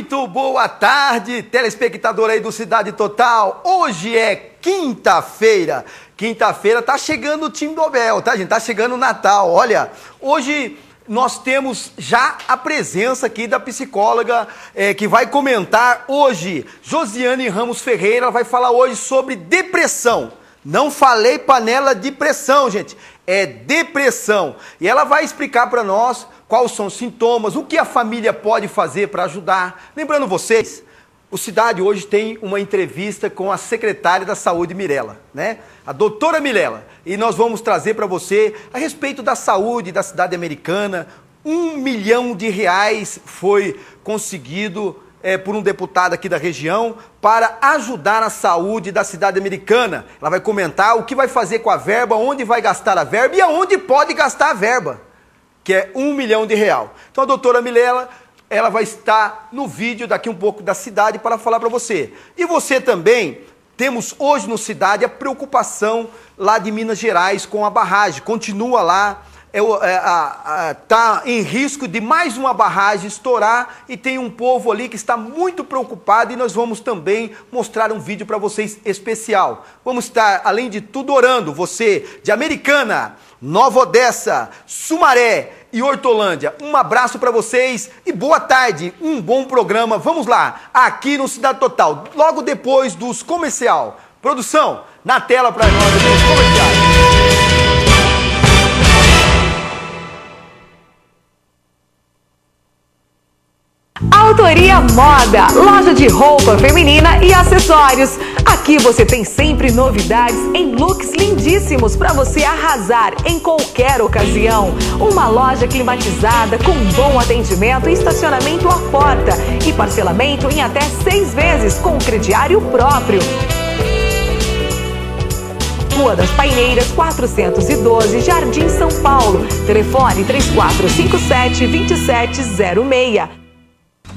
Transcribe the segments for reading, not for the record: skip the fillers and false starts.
Muito boa tarde, telespectador aí do Cidade Total. Hoje é quinta-feira. Quinta-feira tá chegando o time do Abel, tá, gente? Tá chegando o Natal. Olha, hoje nós temos já a presença aqui da psicóloga que vai comentar hoje. Josiane Ramos Ferreira, ela vai falar hoje sobre depressão. Não falei panela de pressão, gente. É depressão. E ela vai explicar para nós quais são os sintomas, o que a família pode fazer para ajudar. Lembrando vocês, o Cidade hoje tem uma entrevista com a secretária da Saúde, Mirella, né? A doutora Mirella. E nós vamos trazer para você a respeito da saúde da cidade americana. R$1 milhão foi conseguido por um deputado aqui da região para ajudar a saúde da cidade americana. Ela vai comentar o que vai fazer com a verba, onde vai gastar a verba e aonde pode gastar a verba, que é R$1 milhão. Então a doutora Mirella, ela vai estar no vídeo daqui um pouco da cidade para falar para você. E você também, temos hoje no Cidade a preocupação lá de Minas Gerais com a barragem. Continua lá, está em risco de mais uma barragem estourar e tem um povo ali que está muito preocupado e nós vamos também mostrar um vídeo para vocês especial. Vamos estar, além de tudo, orando. Você de Americana, Nova Odessa, Sumaré e Hortolândia, um abraço para vocês e boa tarde, um bom programa. Vamos lá, aqui no Cidade Total, logo depois dos comercial. Produção, na tela para nós, os comerciais. Autoria Moda, loja de roupa feminina e acessórios. Aqui você tem sempre novidades em looks lindíssimos para você arrasar em qualquer ocasião. Uma loja climatizada com bom atendimento e estacionamento à porta e parcelamento em até 6 vezes com crediário próprio. Rua das Paineiras, 412, Jardim São Paulo. Telefone 3457-2706.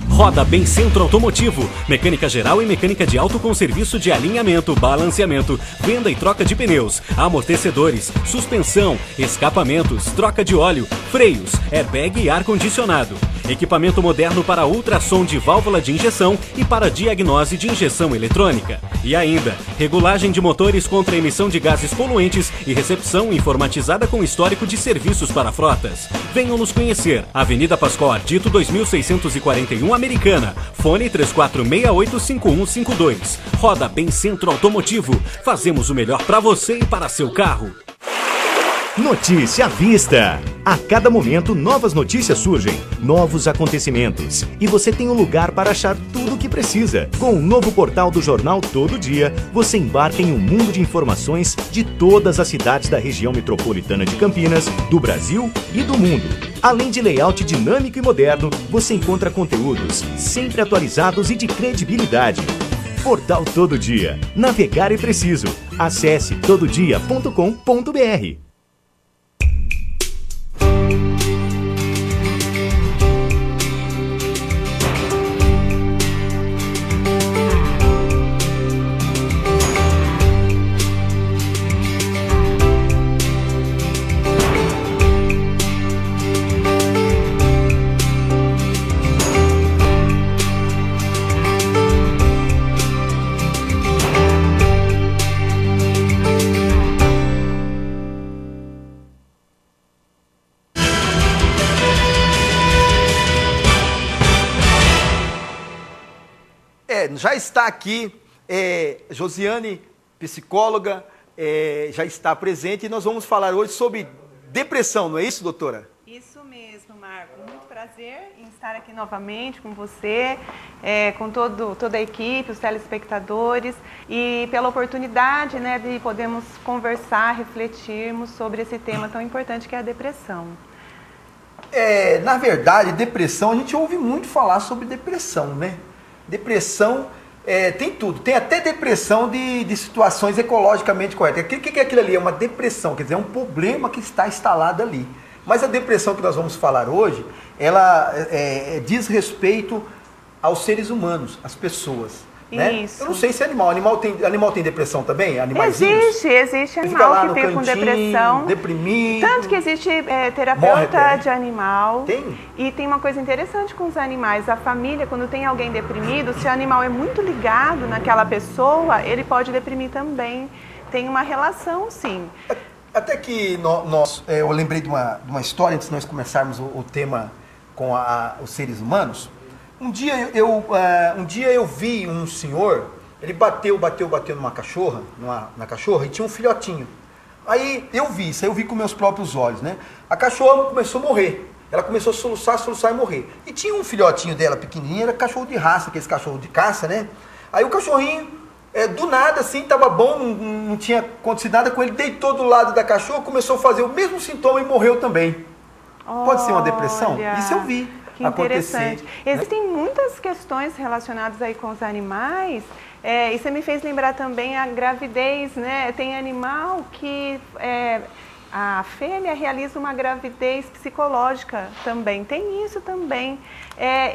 Roda Bem Centro Automotivo, mecânica geral e mecânica de auto com serviço de alinhamento, balanceamento, venda e troca de pneus, amortecedores, suspensão, escapamentos, troca de óleo, freios, airbag e ar-condicionado. Equipamento moderno para ultrassom de válvula de injeção e para diagnose de injeção eletrônica. E ainda, regulagem de motores contra emissão de gases poluentes e recepção informatizada com histórico de serviços para frotas. Venham nos conhecer. Avenida Pascoal Ardito, 2641, Americana. Fone 34685152. Roda Bem Centro Automotivo. Fazemos o melhor para você e para seu carro. Notícia à vista. A cada momento, novas notícias surgem, novos acontecimentos. E você tem um lugar para achar tudo o que precisa. Com o novo portal do Jornal Todo Dia, você embarca em um mundo de informações de todas as cidades da região metropolitana de Campinas, do Brasil e do mundo. Além de layout dinâmico e moderno, você encontra conteúdos sempre atualizados e de credibilidade. Portal Todo Dia. Navegar é preciso. Acesse tododia.com.br. Já está aqui Josiane, psicóloga, já está presente e nós vamos falar hoje sobre depressão, não é isso, doutora? Isso mesmo, Marco. Muito prazer em estar aqui novamente com você, com toda a equipe, os telespectadores e pela oportunidade, né, de podermos conversar, refletirmos sobre esse tema tão importante que é a depressão. Na verdade, depressão, a gente ouve muito falar sobre depressão, né? Depressão tem tudo, tem até depressão de situações ecologicamente corretas. O que é aquilo ali? É uma depressão, quer dizer, é um problema que está instalado ali. Mas a depressão que nós vamos falar hoje, ela diz respeito aos seres humanos, às pessoas. Né? Isso. Eu não sei se animal tem depressão também? Animaizinhos? Existe animal que fica com depressão. Deprimido. Tanto que existe terapeuta de animal. Tem? E tem uma coisa interessante com os animais. A família, quando tem alguém deprimido, se o animal é muito ligado naquela pessoa, ele pode deprimir também. Tem uma relação, sim. Até que eu lembrei de uma história, antes de nós começarmos o tema com os seres humanos. Um dia eu vi um senhor, ele bateu numa cachorra, na cachorra, e tinha um filhotinho. Aí eu vi com meus próprios olhos, né? A cachorra começou a morrer. Ela começou a soluçar e morrer. E tinha um filhotinho dela pequenininho, era cachorro de raça, aqueles cachorros de caça, né? Aí o cachorrinho, do nada, assim, tava bom, não tinha acontecido nada com ele, deitou do lado da cachorra, começou a fazer o mesmo sintoma e morreu também. Pode ser uma depressão? Isso eu vi. Que interessante. Existem muitas questões relacionadas aí com os animais, e você me fez lembrar também a gravidez, né? Tem animal que a fêmea realiza uma gravidez psicológica também, tem isso também.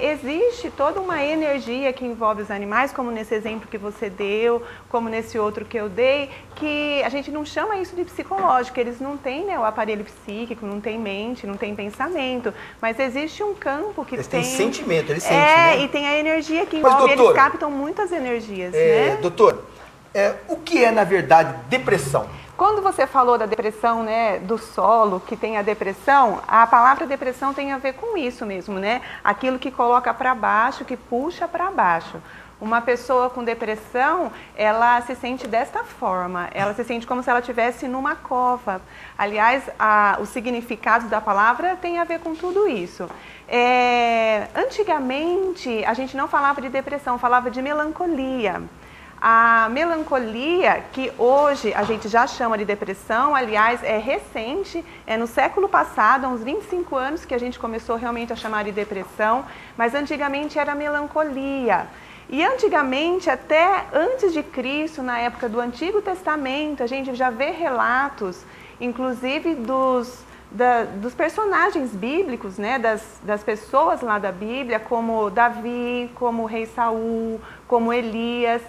Existe toda uma energia que envolve os animais, como nesse exemplo que você deu, como nesse outro que eu dei, que a gente não chama isso de psicológico, eles não têm, né, o aparelho psíquico, não tem mente, não tem pensamento, mas existe um campo que eles têm sentimento, eles sentem, né? E tem a energia que envolve, eles captam muitas energias, né? Doutor, o que é, na verdade, depressão? Quando você falou da depressão, né, do solo, que tem a depressão, a palavra depressão tem a ver com isso mesmo, né? Aquilo que coloca para baixo, que puxa para baixo. Uma pessoa com depressão, ela se sente desta forma, ela se sente como se ela estivesse numa cova. Aliás, os significados da palavra têm a ver com tudo isso. Antigamente, a gente não falava de depressão, falava de melancolia. A melancolia, que hoje a gente já chama de depressão, aliás, é recente, no século passado, há uns 25 anos que a gente começou realmente a chamar de depressão, mas antigamente era melancolia. E antigamente, até antes de Cristo, na época do Antigo Testamento, a gente já vê relatos, inclusive dos personagens bíblicos, né, das pessoas lá da Bíblia, como Davi, como o rei Saul, como Elias.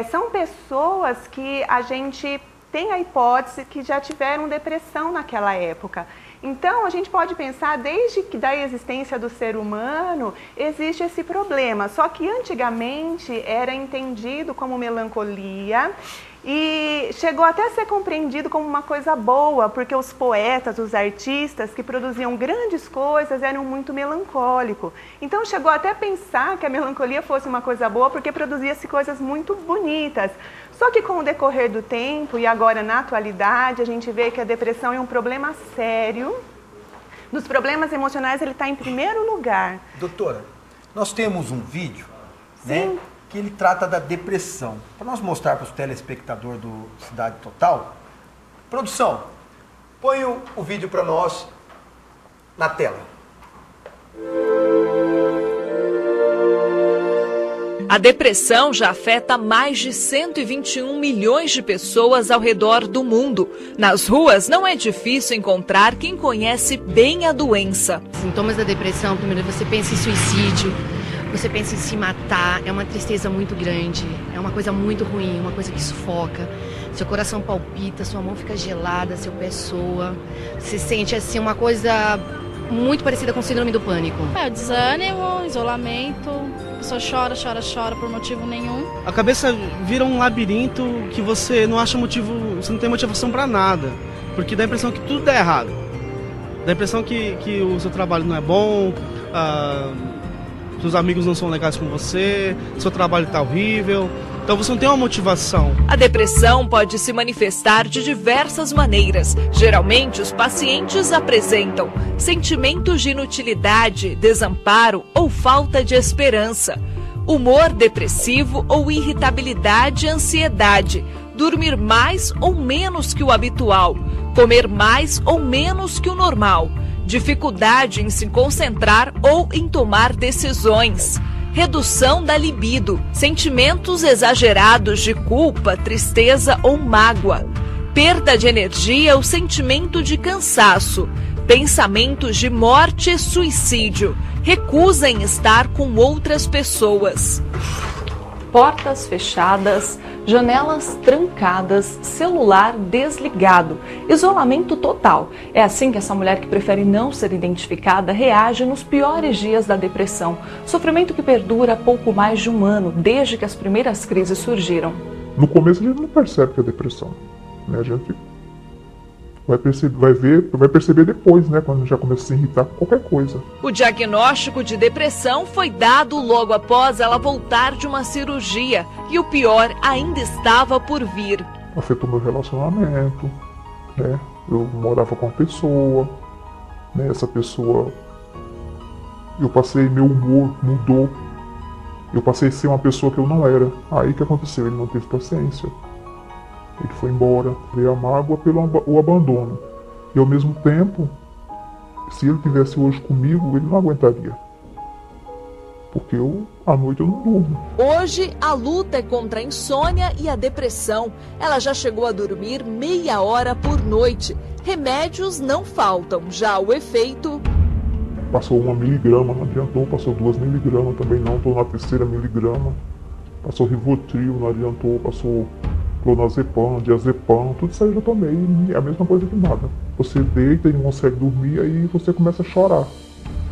São pessoas que a gente tem a hipótese que já tiveram depressão naquela época. Então, a gente pode pensar, desde que da existência do ser humano, existe esse problema. Só que antigamente era entendido como melancolia e chegou até a ser compreendido como uma coisa boa, porque os poetas, os artistas que produziam grandes coisas eram muito melancólicos. Então chegou até a pensar que a melancolia fosse uma coisa boa, porque produzia-se coisas muito bonitas. Só que com o decorrer do tempo, e agora na atualidade, a gente vê que a depressão é um problema sério. Dos problemas emocionais, ele está em primeiro lugar. Doutora, nós temos um vídeo, né, que ele trata da depressão. Para nós mostrar para os telespectadores do Cidade Total, produção, põe o vídeo para nós na tela. A depressão já afeta mais de 121 milhões de pessoas ao redor do mundo. Nas ruas, não é difícil encontrar quem conhece bem a doença. Sintomas da depressão, primeiro você pensa em suicídio, você pensa em se matar, é uma tristeza muito grande, é uma coisa muito ruim, uma coisa que sufoca. Seu coração palpita, sua mão fica gelada, seu pé soa, você sente assim uma coisa muito parecida com o síndrome do pânico. Desânimo, isolamento, a pessoa chora por motivo nenhum. A cabeça vira um labirinto que você não acha motivo, você não tem motivação pra nada, porque dá a impressão que tudo dá errado. Dá a impressão que o seu trabalho não é bom, seus amigos não são legais com você, seu trabalho tá horrível. Então você não tem uma motivação. A depressão pode se manifestar de diversas maneiras. Geralmente, os pacientes apresentam sentimentos de inutilidade, desamparo ou falta de esperança, humor depressivo ou irritabilidade e ansiedade, dormir mais ou menos que o habitual, comer mais ou menos que o normal, dificuldade em se concentrar ou em tomar decisões, redução da libido, sentimentos exagerados de culpa, tristeza ou mágoa, perda de energia ou sentimento de cansaço, pensamentos de morte e suicídio, recusa em estar com outras pessoas. portas fechadas, janelas trancadas, celular desligado, isolamento total. É assim que essa mulher que prefere não ser identificada reage nos piores dias da depressão. Sofrimento que perdura pouco mais de um ano, desde que as primeiras crises surgiram. No começo a gente não percebe que é depressão, né? A gente vai perceber depois, né? Quando já começa a se irritar com qualquer coisa. O diagnóstico de depressão foi dado logo após ela voltar de uma cirurgia. E o pior ainda estava por vir. Afetou meu relacionamento, né? Eu morava com uma pessoa, né? Essa pessoa... meu humor mudou. Eu passei a ser uma pessoa que eu não era. Aí o que aconteceu? Ele não teve paciência. Ele foi embora, veio a mágoa pelo abandono. E ao mesmo tempo, se ele estivesse hoje comigo, ele não aguentaria. Porque à noite eu não durmo. Hoje, a luta é contra a insônia e a depressão. Ela já chegou a dormir meia hora por noite. Remédios não faltam, já o efeito... Passou 1 miligrama, não adiantou. Passou 2 miligramas, também não. Estou na 3ª miligrama. Passou Rivotril, não adiantou. Passou... clonazepam, diazepam, tudo isso aí eu já tomei, é a mesma coisa que nada. Você deita e não consegue dormir, aí você começa a chorar.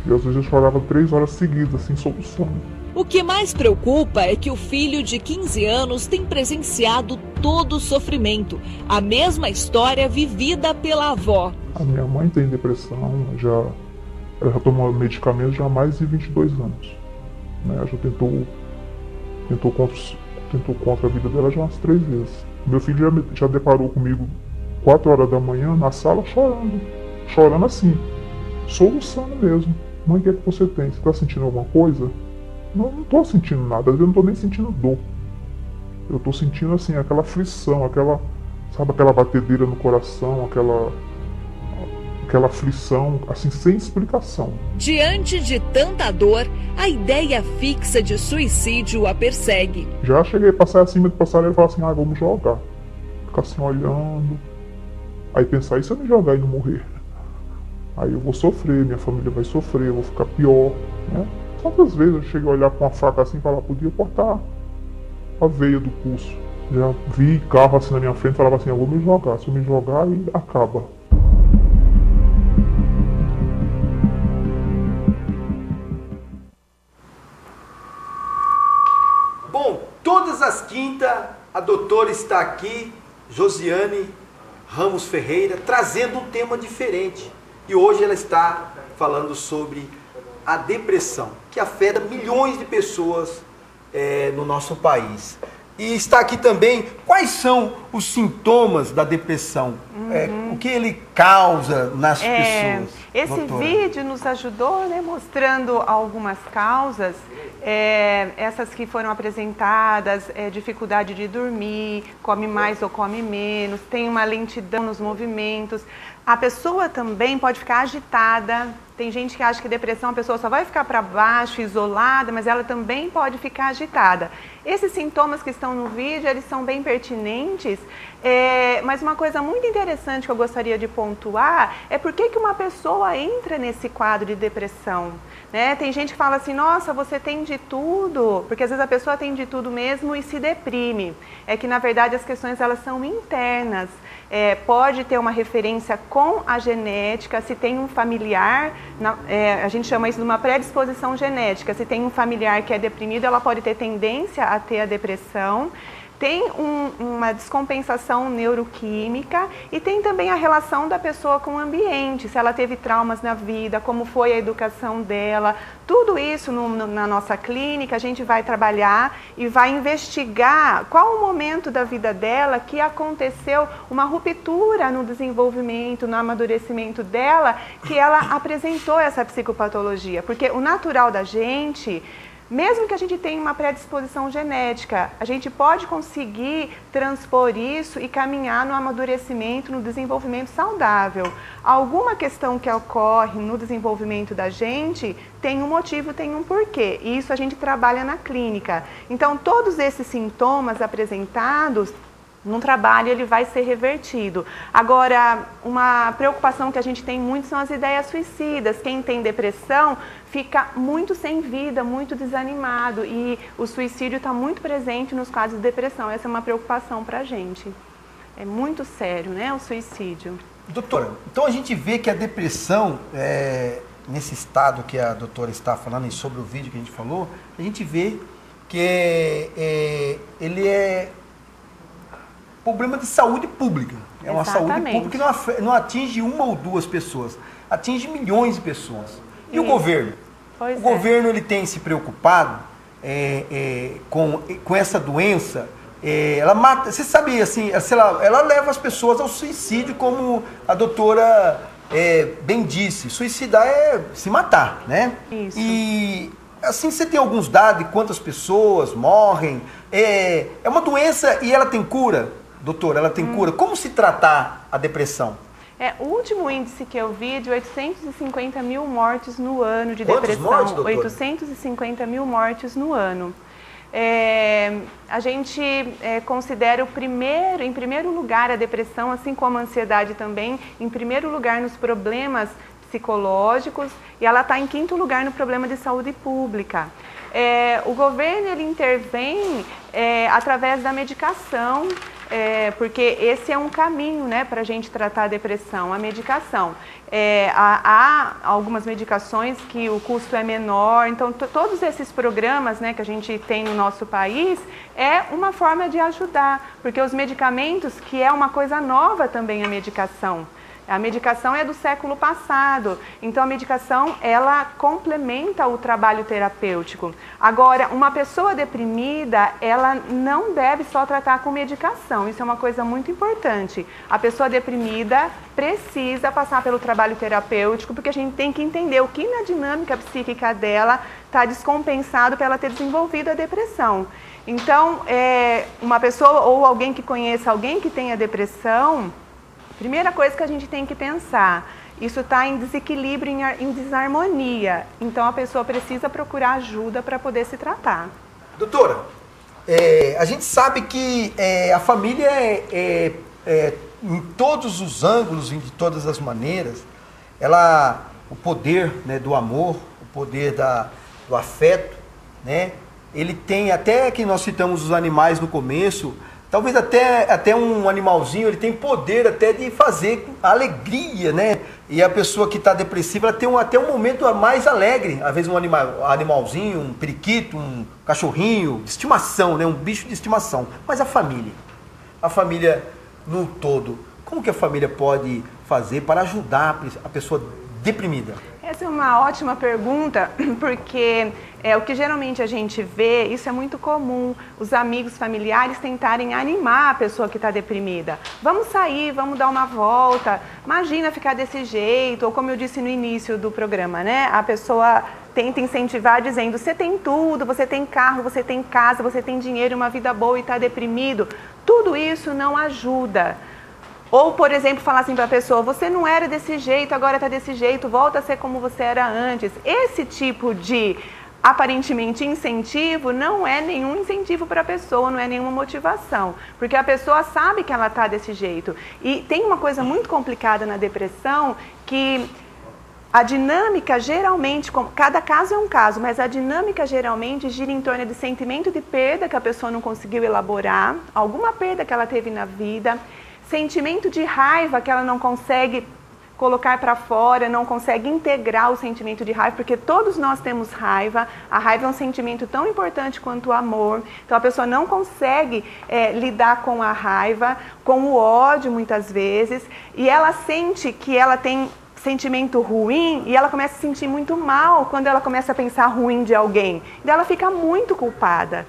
E às vezes eu chorava 3 horas seguidas, sem solução. O que mais preocupa é que o filho de 15 anos tem presenciado todo o sofrimento, a mesma história vivida pela avó. A minha mãe tem depressão, ela já toma medicamentos já há mais de 22 anos. Né? Ela já tentou contra a vida dela já umas 3 vezes. Meu filho já deparou comigo 4 horas da manhã na sala chorando assim, soluçando mesmo. Mãe, o que é que você tem? Você está sentindo alguma coisa? Não estou sentindo nada, às vezes eu não estou nem sentindo dor. Eu estou sentindo assim, aquela aflição, aquela batedeira no coração, aquela aflição, assim, sem explicação. Diante de tanta dor, a ideia fixa de suicídio a persegue. Já cheguei a passar acima de passarela e falar assim, vamos jogar. Ficar assim olhando. Aí pensar, e se eu me jogar e não morrer? Aí eu vou sofrer, minha família vai sofrer, eu vou ficar pior, né? Quantas vezes eu cheguei a olhar com uma faca assim e falar, podia cortar a veia do pulso. Já vi carro assim na minha frente e falava assim, eu vou me jogar, se eu me jogar aí acaba. Bom, todas as quintas a doutora está aqui, Josiane Ramos Ferreira, trazendo um tema diferente. E hoje ela está falando sobre a depressão, que afeta milhões de pessoas no nosso país. E está aqui também, quais são os sintomas da depressão? O que ele causa nas pessoas? Esse doutora? vídeo nos ajudou, né, mostrando algumas causas, essas que foram apresentadas, dificuldade de dormir, come mais ou come menos, tem uma lentidão nos movimentos. A pessoa também pode ficar agitada. Tem gente que acha que depressão a pessoa só vai ficar para baixo, isolada, mas ela também pode ficar agitada. Esses sintomas que estão no vídeo, eles são bem pertinentes, mas uma coisa muito interessante que eu gostaria de pontuar é por que uma pessoa entra nesse quadro de depressão. Né? Tem gente que fala assim, nossa, você tem de tudo, porque às vezes a pessoa tem de tudo mesmo e se deprime. É que na verdade as questões elas são internas. Pode ter uma referência com a genética, se tem um familiar, a gente chama isso de uma predisposição genética, se tem um familiar que é deprimido, ela pode ter tendência a ter a depressão. Tem uma descompensação neuroquímica e tem também a relação da pessoa com o ambiente, se ela teve traumas na vida, como foi a educação dela. Tudo isso na nossa clínica a gente vai trabalhar e vai investigar qual o momento da vida dela que aconteceu uma ruptura no desenvolvimento, no amadurecimento dela, que ela apresentou essa psicopatologia. Porque o natural da gente... Mesmo que a gente tenha uma predisposição genética, a gente pode conseguir transpor isso e caminhar no amadurecimento, no desenvolvimento saudável. Alguma questão que ocorre no desenvolvimento da gente tem um motivo, tem um porquê. E isso a gente trabalha na clínica. Então, todos esses sintomas apresentados num trabalho ele vai ser revertido. Agora, uma preocupação que a gente tem muito são as ideias suicidas. Quem tem depressão fica muito sem vida, muito desanimado, e o suicídio está muito presente nos casos de depressão. Essa é uma preocupação para a gente. É muito sério, né, o suicídio. Doutora, então a gente vê que a depressão, nesse estado que a doutora está falando e sobre o vídeo que a gente falou, a gente vê que ele é problema de saúde pública. É uma saúde pública que não atinge uma ou duas pessoas, atinge milhões de pessoas. E o governo? O governo ele tem se preocupado com essa doença. Ela mata, você sabe assim, ela leva as pessoas ao suicídio, como a doutora bem disse. Suicidar é se matar, né? Isso. E assim, você tem alguns dados de quantas pessoas morrem. É uma doença e ela tem cura, doutora? Ela tem cura? Como se tratar a depressão? O último índice que eu vi de 850 mil mortes no ano de Quantos depressão. Mortes, doutora? 850 mil mortes no ano. A gente considera em primeiro lugar a depressão, assim como a ansiedade também, em primeiro lugar nos problemas psicológicos, e ela está em quinto lugar no problema de saúde pública. O governo ele intervém através da medicação, porque esse é um caminho, né, para a gente tratar a depressão, a medicação. Há algumas medicações que o custo é menor, então todos esses programas, né, que a gente tem no nosso país é uma forma de ajudar, porque os medicamentos, que é uma coisa nova também a medicação é do século passado, então a medicação ela complementa o trabalho terapêutico. Agora, uma pessoa deprimida, ela não deve só tratar com medicação, isso é uma coisa muito importante. A pessoa deprimida precisa passar pelo trabalho terapêutico, porque a gente tem que entender o que na dinâmica psíquica dela está descompensado para ela ter desenvolvido a depressão. Então, uma pessoa ou alguém que conheça alguém que tenha depressão, primeira coisa que a gente tem que pensar, isso está em desequilíbrio, em desarmonia. Então a pessoa precisa procurar ajuda para poder se tratar. Doutora, a gente sabe que a família em todos os ângulos, de todas as maneiras, o poder, né, do amor, o poder do afeto, né, ele tem, até que nós citamos os animais no começo, talvez até um animalzinho, ele tem poder até de fazer alegria, né? E a pessoa que está depressiva, ela tem até um momento mais alegre. Às vezes um animalzinho, um periquito, um cachorrinho, de estimação, né? Um bicho de estimação. Mas a família no todo, como que a família pode fazer para ajudar a pessoa deprimida? Essa é uma ótima pergunta, porque o que geralmente a gente vê, isso é muito comum, os amigos familiares tentarem animar a pessoa que está deprimida. Vamos sair, vamos dar uma volta, imagina ficar desse jeito, ou como eu disse no início do programa, né? A pessoa tenta incentivar dizendo, você tem tudo, você tem carro, você tem casa, você tem dinheiro, uma vida boa e está deprimido. Tudo isso não ajuda. Ou, por exemplo, falar assim para a pessoa, você não era desse jeito, agora está desse jeito, volta a ser como você era antes. Esse tipo de, aparentemente, incentivo não é nenhum incentivo para a pessoa, não é nenhuma motivação. Porque a pessoa sabe que ela está desse jeito. E tem uma coisa muito complicada na depressão, que a dinâmica geralmente, cada caso é um caso, mas a dinâmica geralmente gira em torno de sentimento de perda que a pessoa não conseguiu elaborar, alguma perda que ela teve na vida, sentimento de raiva que ela não consegue colocar para fora, não consegue integrar o sentimento de raiva, porque todos nós temos raiva. A raiva é um sentimento tão importante quanto o amor. Então a pessoa não consegue lidar com a raiva, com o ódio muitas vezes, e ela sente que ela tem sentimento ruim e ela começa a se sentir muito mal quando ela começa a pensar ruim de alguém. E ela fica muito culpada.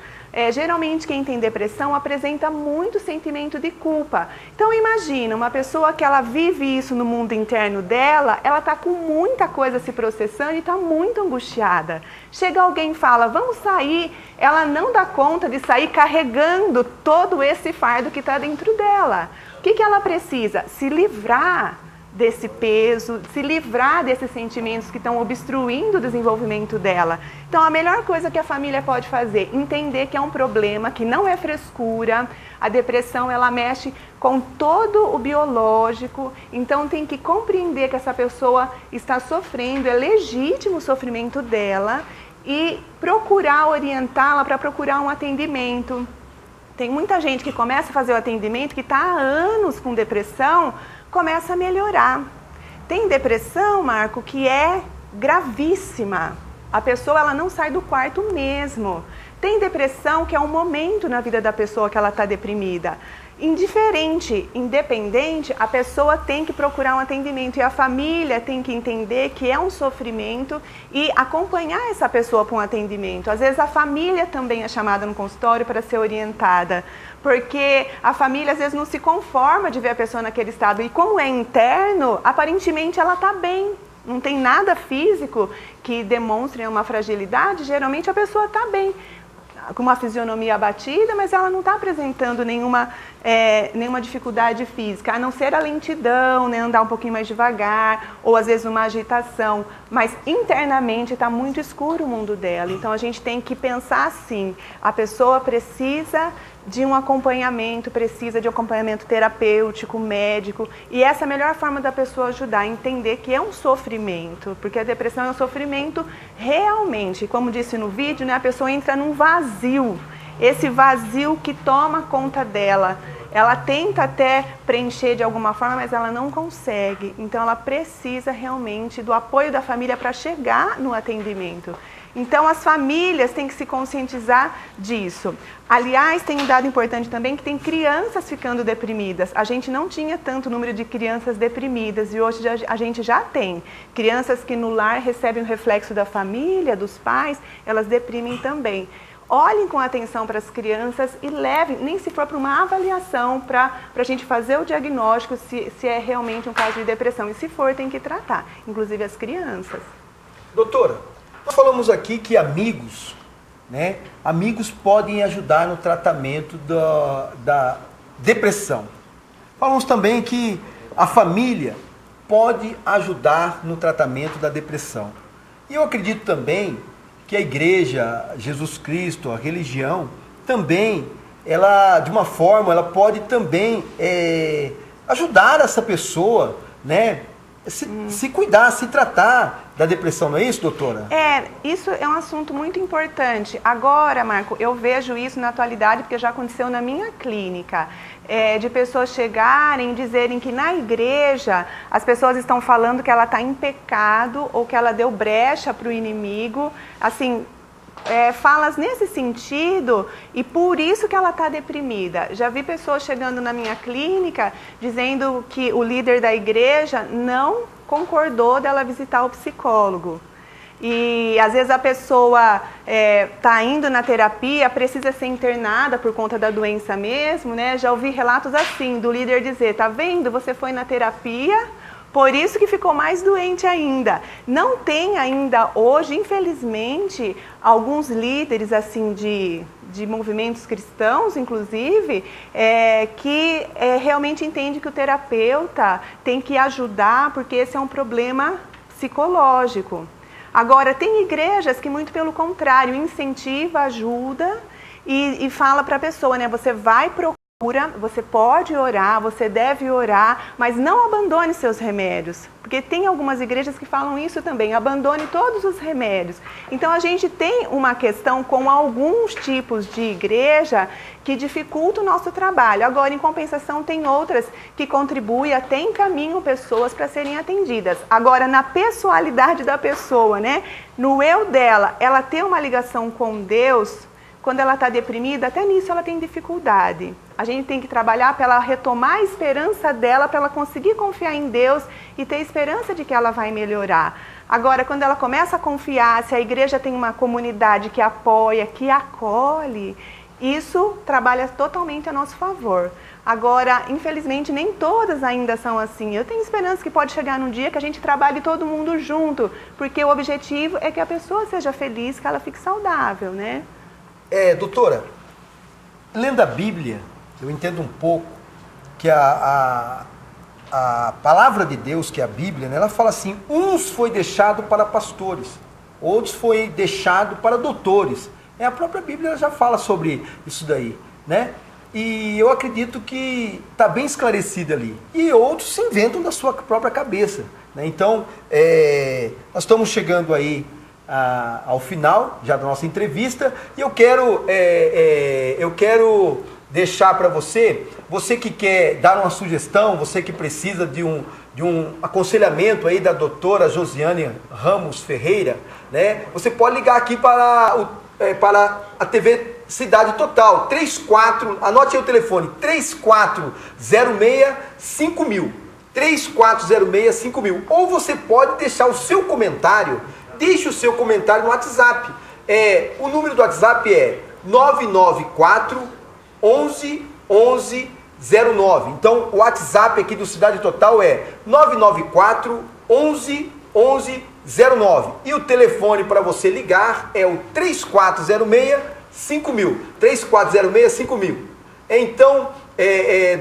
Geralmente quem tem depressão apresenta muito sentimento de culpa. Então imagina, uma pessoa que ela vive isso no mundo interno dela, ela está com muita coisa se processando e está muito angustiada. Chega alguém e fala, vamos sair, ela não dá conta de sair carregando todo esse fardo que está dentro dela. O que ela precisa? Se livrar desse peso, se livrar desses sentimentos que estão obstruindo o desenvolvimento dela. Então, a melhor coisa que a família pode fazer, entender que é um problema, que não é frescura. A depressão, ela mexe com todo o biológico, então tem que compreender que essa pessoa está sofrendo, é legítimo o sofrimento dela, e procurar orientá-la para procurar um atendimento. Tem muita gente que começa a fazer o atendimento, que está há anos com depressão, começa a melhorar. Tem depressão, Marco, que é gravíssima. A pessoa, ela não sai do quarto mesmo. Tem depressão que é um momento na vida da pessoa que ela está deprimida. Independente, a pessoa tem que procurar um atendimento e a família tem que entender que é um sofrimento e acompanhar essa pessoa para um atendimento. Às vezes a família também é chamada no consultório para ser orientada, porque a família às vezes não se conforma de ver a pessoa naquele estado e como é interno, aparentemente ela está bem. Não tem nada físico que demonstre uma fragilidade, geralmente a pessoa está bem, com uma fisionomia abatida, mas ela não está apresentando nenhuma dificuldade física, a não ser a lentidão, né, andar um pouquinho mais devagar, ou às vezes uma agitação, mas internamente está muito escuro o mundo dela. Então a gente tem que pensar assim, a pessoa precisa de um acompanhamento, precisa de um acompanhamento terapêutico, médico, e essa é a melhor forma da pessoa ajudar a entender que é um sofrimento, porque a depressão é um sofrimento realmente, como disse no vídeo, né, a pessoa entra num vazio, esse vazio que toma conta dela. Ela tenta até preencher de alguma forma, mas ela não consegue, então ela precisa realmente do apoio da família para chegar no atendimento. Então, as famílias têm que se conscientizar disso. Aliás, tem um dado importante também que tem crianças ficando deprimidas. A gente não tinha tanto número de crianças deprimidas e hoje a gente já tem. Crianças que no lar recebem o reflexo da família, dos pais, elas deprimem também. Olhem com atenção para as crianças e levem, nem se for para uma avaliação, para a gente fazer o diagnóstico se é realmente um caso de depressão. E se for, tem que tratar, inclusive as crianças. Doutora, nós falamos aqui que amigos, né? Amigos podem ajudar no tratamento da depressão. Falamos também que a família pode ajudar no tratamento da depressão. E eu acredito também que a igreja, Jesus Cristo, a religião, também, ela, de uma forma, ela pode também ajudar essa pessoa, né? Se cuidar, se tratar da depressão, não é isso, doutora? Isso é um assunto muito importante. Agora, Marco, eu vejo isso na atualidade, porque já aconteceu na minha clínica, de pessoas chegarem e dizerem que na igreja as pessoas estão falando que ela está em pecado ou que ela deu brecha para o inimigo, assim, falas nesse sentido e por isso que ela está deprimida. Já vi pessoas chegando na minha clínica dizendo que o líder da igreja não concordou dela visitar o psicólogo. E às vezes a pessoa está indo na terapia, precisa ser internada por conta da doença mesmo, né? Já ouvi relatos assim, do líder dizer, tá vendo, você foi na terapia, por isso que ficou mais doente ainda. Não tem ainda hoje, infelizmente, alguns líderes assim de movimentos cristãos, inclusive, que realmente entende que o terapeuta tem que ajudar, porque esse é um problema psicológico. Agora, tem igrejas que, muito pelo contrário, incentiva, ajuda e fala para a pessoa, né? Você vai procurar, você pode orar, você deve orar, mas não abandone seus remédios. Porque tem algumas igrejas que falam isso também, abandone todos os remédios. Então, a gente tem uma questão com alguns tipos de igreja que dificulta o nosso trabalho. Agora, em compensação, tem outras que contribuem, até encaminham pessoas para serem atendidas. Agora, na pessoalidade da pessoa, né? No eu dela, ela tem uma ligação com Deus, quando ela está deprimida, até nisso ela tem dificuldade. A gente tem que trabalhar para ela retomar a esperança dela, para ela conseguir confiar em Deus e ter esperança de que ela vai melhorar. Agora, quando ela começa a confiar, se a igreja tem uma comunidade que apoia, que acolhe, isso trabalha totalmente a nosso favor. Agora, infelizmente, nem todas ainda são assim. Eu tenho esperança que pode chegar num dia que a gente trabalhe todo mundo junto, porque o objetivo é que a pessoa seja feliz, que ela fique saudável, né? Doutora, lendo a Bíblia, eu entendo um pouco que a a palavra de Deus, que é a Bíblia, né, ela fala assim, uns foi deixado para pastores, outros foi deixado para doutores. A própria Bíblia já fala sobre isso daí, né? E eu acredito que está bem esclarecido ali. E outros se inventam da sua própria cabeça, né? Então, nós estamos chegando aí ao final já da nossa entrevista e eu quero deixar para você que quer dar uma sugestão, você que precisa de um aconselhamento aí da doutora Josiane Ramos Ferreira, né? Você pode ligar aqui para a TV Cidade Total, 34, anote aí o telefone, 3406-5000, 3406-5000, ou você pode deixar o seu comentário, deixe o seu comentário no WhatsApp, o número do WhatsApp é 994 11 11 09. Então o WhatsApp aqui do Cidade Total é 994 11 11 09. E o telefone para você ligar é o 3406-5000. 3406-5000. Então,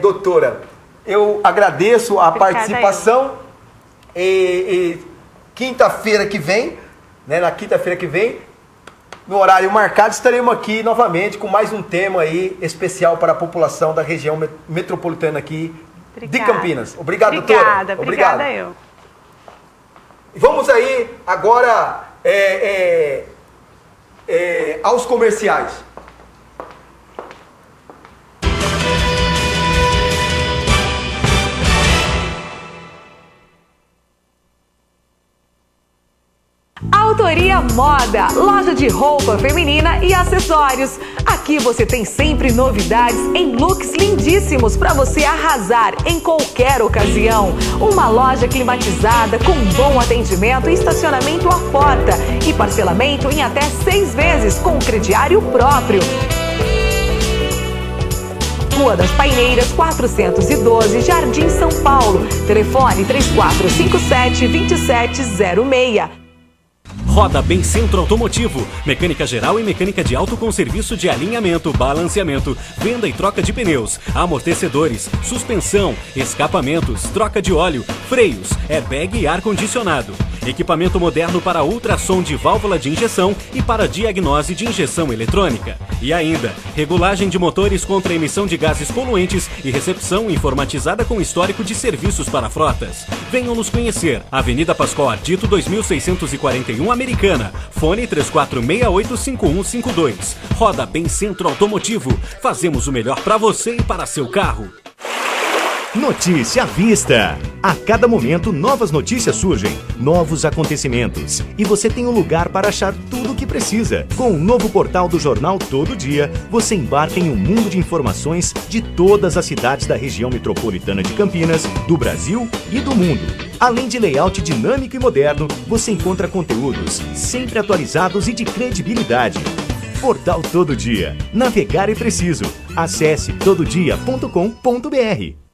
doutora, eu agradeço a participação. Quinta-feira que vem, né, na quinta-feira que vem, no horário marcado, estaremos aqui novamente com mais um tema aí especial para a população da região metropolitana aqui de Campinas. Obrigado, doutora. Obrigada eu. Vamos aí agora aos comerciais. Autoria Moda, loja de roupa feminina e acessórios. Aqui você tem sempre novidades em looks lindíssimos para você arrasar em qualquer ocasião. Uma loja climatizada com bom atendimento e estacionamento à porta e parcelamento em até 6 vezes com crediário próprio. Rua das Paineiras, 412, Jardim São Paulo. Telefone 3457-2706. Roda Bem Centro Automotivo, mecânica geral e mecânica de auto com serviço de alinhamento, balanceamento, venda e troca de pneus, amortecedores, suspensão, escapamentos, troca de óleo, freios, airbag e ar-condicionado. Equipamento moderno para ultrassom de válvula de injeção e para diagnose de injeção eletrônica. E ainda, regulagem de motores contra emissão de gases poluentes e recepção informatizada com histórico de serviços para frotas. Venham nos conhecer. Avenida Pascoal Ardito, 2641, Americana. Fone 3468-5152. Roda Bem Centro Automotivo. Fazemos o melhor para você e para seu carro. Notícia à vista. A cada momento, novas notícias surgem, novos acontecimentos. E você tem um lugar para achar tudo o que precisa. Com o novo portal do Jornal Todo Dia, você embarca em um mundo de informações de todas as cidades da região metropolitana de Campinas, do Brasil e do mundo. Além de layout dinâmico e moderno, você encontra conteúdos sempre atualizados e de credibilidade. Portal Todo Dia. Navegar é preciso. Acesse tododia.com.br.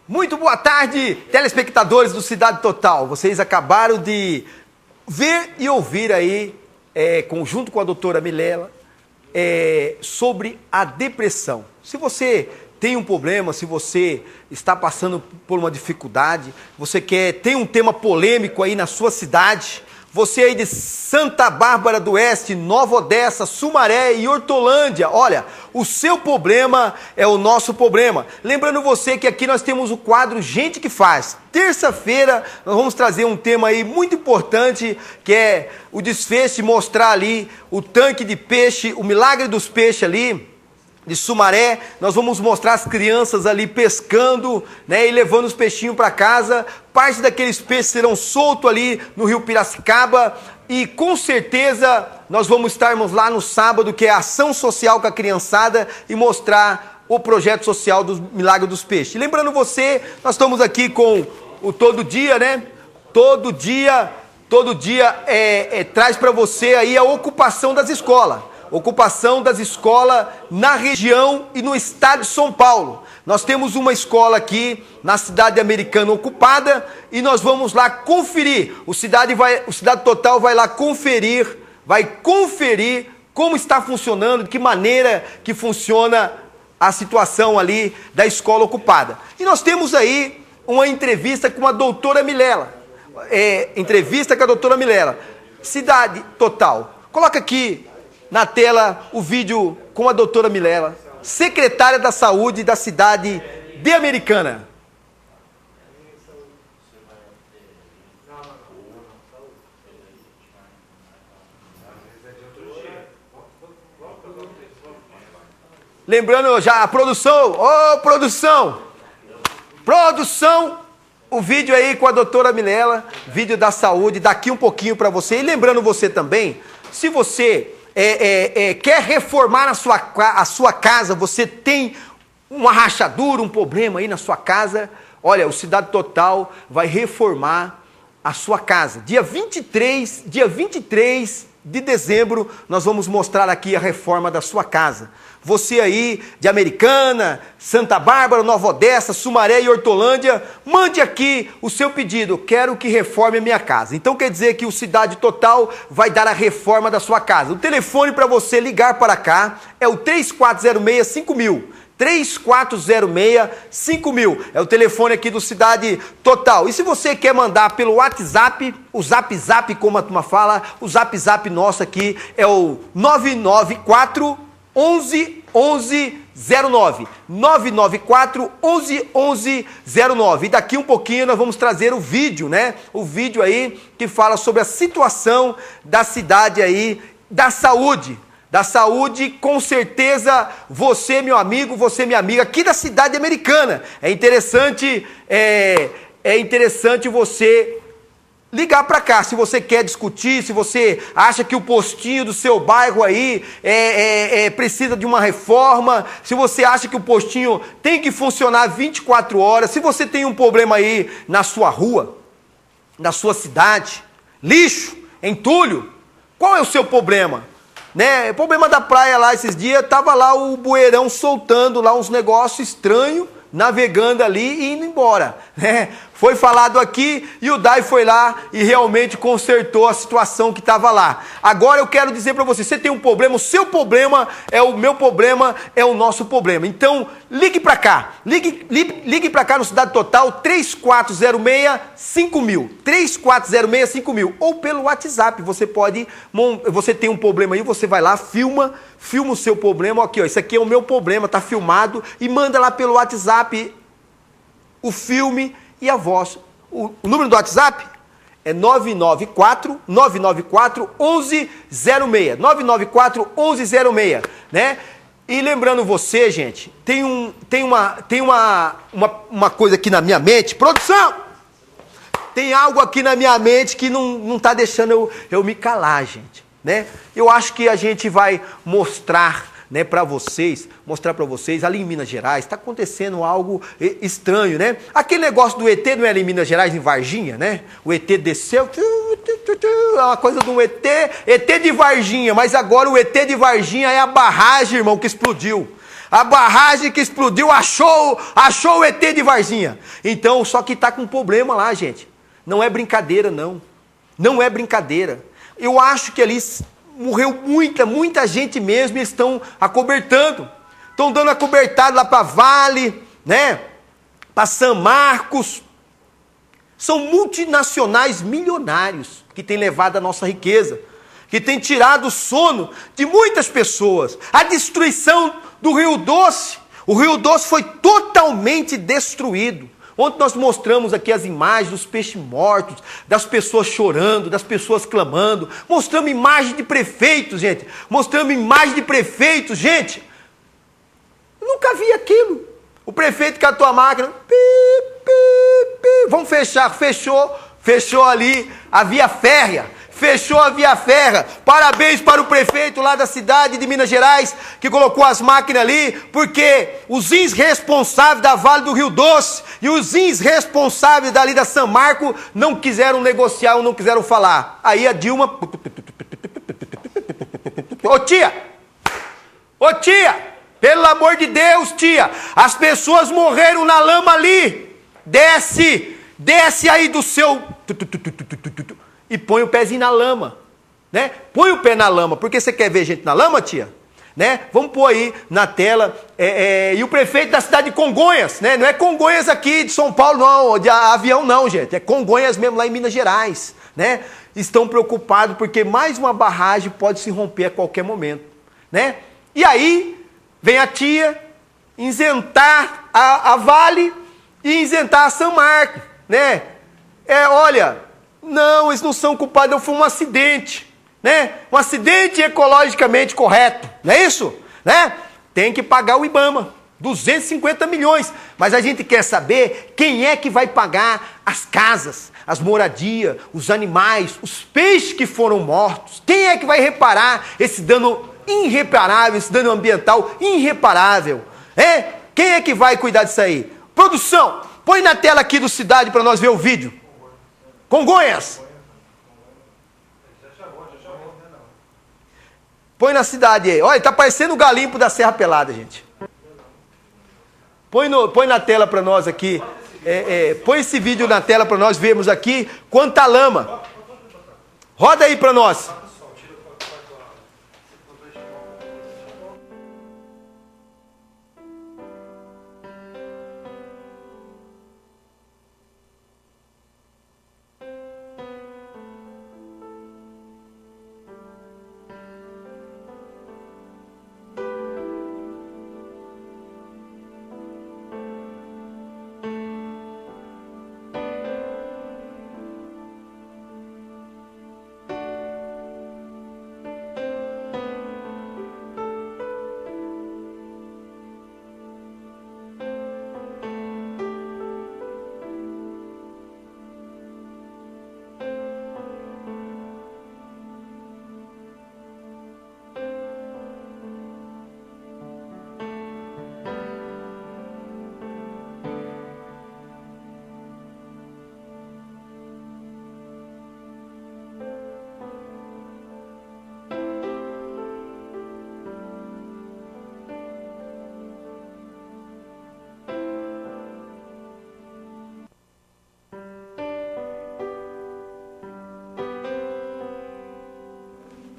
Muito boa tarde, telespectadores do Cidade Total. Vocês acabaram de ver e ouvir aí, junto com a doutora Milela, sobre a depressão. Se você tem um problema, se você está passando por uma dificuldade, você tem um tema polêmico aí na sua cidade, você aí de Santa Bárbara do Oeste, Nova Odessa, Sumaré e Hortolândia, olha, o seu problema é o nosso problema. Lembrando você que aqui nós temos o quadro Gente que Faz. Terça-feira nós vamos trazer um tema aí muito importante, que é o desfecho, mostrar ali o tanque de peixe, o milagre dos peixes ali de Sumaré. Nós vamos mostrar as crianças ali pescando, né, e levando os peixinhos para casa. Parte daqueles peixes serão soltos ali no rio Piracicaba e com certeza nós vamos estarmos lá no sábado, que é a ação social com a criançada, e mostrar o projeto social do Milagre dos Peixes. E lembrando você, nós estamos aqui com o Todo Dia, né? Todo dia traz para você aí a ocupação das escolas. Ocupação das escolas na região e no estado de São Paulo. Nós temos uma escola aqui na cidade americana ocupada e nós vamos lá conferir. O Cidade Total vai lá conferir como está funcionando, de que maneira que funciona a situação ali da escola ocupada. E nós temos aí uma entrevista com a doutora Milela. Entrevista com a doutora Milela. Cidade Total. Coloca aqui na tela o vídeo com a doutora Milela, secretária da Saúde da cidade de Americana. Lembrando já a produção, produção, o vídeo aí com a doutora Milela, vídeo da saúde, daqui um pouquinho para você. E lembrando você também, se você quer reformar a sua casa, você tem uma rachadura, um problema aí na sua casa, olha, o Cidade Total vai reformar a sua casa. Dia 23 de dezembro, nós vamos mostrar aqui a reforma da sua casa. Você aí de Americana, Santa Bárbara, Nova Odessa, Sumaré e Hortolândia, mande aqui o seu pedido. Quero que reforme a minha casa. Então quer dizer que o Cidade Total vai dar a reforma da sua casa. O telefone para você ligar para cá é o 3406-5000. 3406-5000. É o telefone aqui do Cidade Total. E se você quer mandar pelo WhatsApp, o Zap, como a turma fala, o Zap nosso aqui é o 994 11 1109. 994 11 1109. E daqui um pouquinho nós vamos trazer o vídeo, né? O vídeo aí que fala sobre a situação da cidade aí, da saúde. Da saúde, com certeza, você, meu amigo, você, minha amiga, aqui da cidade americana. É interessante você ligar para cá, se você quer discutir, se você acha que o postinho do seu bairro aí precisa de uma reforma, se você acha que o postinho tem que funcionar 24 horas, se você tem um problema aí na sua rua, na sua cidade, lixo, entulho, qual é o seu problema? Né? O problema da praia lá esses dias, tava lá o bueirão soltando lá uns negócios estranhos, navegando ali e indo embora, né? Foi falado aqui e o Dai foi lá e realmente consertou a situação que estava lá. Agora eu quero dizer para você, você tem um problema, o seu problema é o meu problema, é o nosso problema. Então, ligue para cá, ligue para cá no Cidade Total, 3406-5000, 3406-5000, ou pelo WhatsApp, você tem um problema aí, você vai lá, filma o seu problema, aqui ó, isso aqui é o meu problema, tá filmado, e manda lá pelo WhatsApp o filme e a voz. O número do WhatsApp é 994 1106. 994 1106, né? E lembrando você, gente, tem uma coisa aqui na minha mente, produção! Tem algo aqui na minha mente que não tá deixando eu me calar, gente, né? Eu acho que a gente vai mostrar, né, mostrar para vocês, ali em Minas Gerais, está acontecendo algo estranho, né? Aquele negócio do ET não era em Minas Gerais, em Varginha, né? O ET desceu, é uma coisa de um ET de Varginha, mas agora o ET de Varginha é a barragem, irmão, que explodiu. A barragem que explodiu achou o ET de Varginha. Então, só que está com problema lá, gente. Não é brincadeira, não. Não é brincadeira. Eu acho que ali morreu muita gente mesmo e estão acobertando. Estão dando acobertado lá para Vale, né? Para São Marcos. São multinacionais milionários que têm levado a nossa riqueza, que têm tirado o sono de muitas pessoas. A destruição do Rio Doce. O Rio Doce foi totalmente destruído. Ontem nós mostramos aqui as imagens dos peixes mortos, das pessoas chorando, das pessoas clamando. Mostramos imagem de prefeitos, gente. Mostramos imagem de prefeitos, gente. Eu nunca vi aquilo. O prefeito catou a máquina. Vamos fechar. Fechou ali a via férrea. fechou a via férrea. Parabéns para o prefeito lá da cidade de Minas Gerais, que colocou as máquinas ali, porque os irresponsáveis da Vale do Rio Doce e os irresponsáveis dali da São Marco não quiseram negociar ou não quiseram falar. Aí a Dilma... Ô tia! Ô tia! Pelo amor de Deus, tia! As pessoas morreram na lama ali! Desce aí do seu... E põe o pezinho na lama, né? Põe o pé na lama, porque você quer ver gente na lama, tia? Né? Vamos pôr aí na tela, e o prefeito da cidade de Congonhas, né? Não é Congonhas aqui de São Paulo, não, de avião não, gente, é Congonhas mesmo lá em Minas Gerais, né? Estão preocupados porque mais uma barragem pode se romper a qualquer momento, né? E aí, vem a tia isentar a Vale e isentar a São Marco, né? Olha, não, eles não são culpados, foi um acidente, né? Um acidente ecologicamente correto, não é isso? Né? Tem que pagar o IBAMA, 250 milhões, mas a gente quer saber quem é que vai pagar as casas, as moradias, os animais, os peixes que foram mortos, quem é que vai reparar esse dano irreparável, esse dano ambiental irreparável, Quem é que vai cuidar disso aí? Produção, põe na tela aqui do Cidade para nós ver o vídeo. Congonhas. Põe na cidade aí. Olha, tá parecendo o galimpo da Serra Pelada, gente. Põe na tela para nós aqui. Põe esse vídeo na tela para nós vermos aqui quanta lama. Roda aí para nós.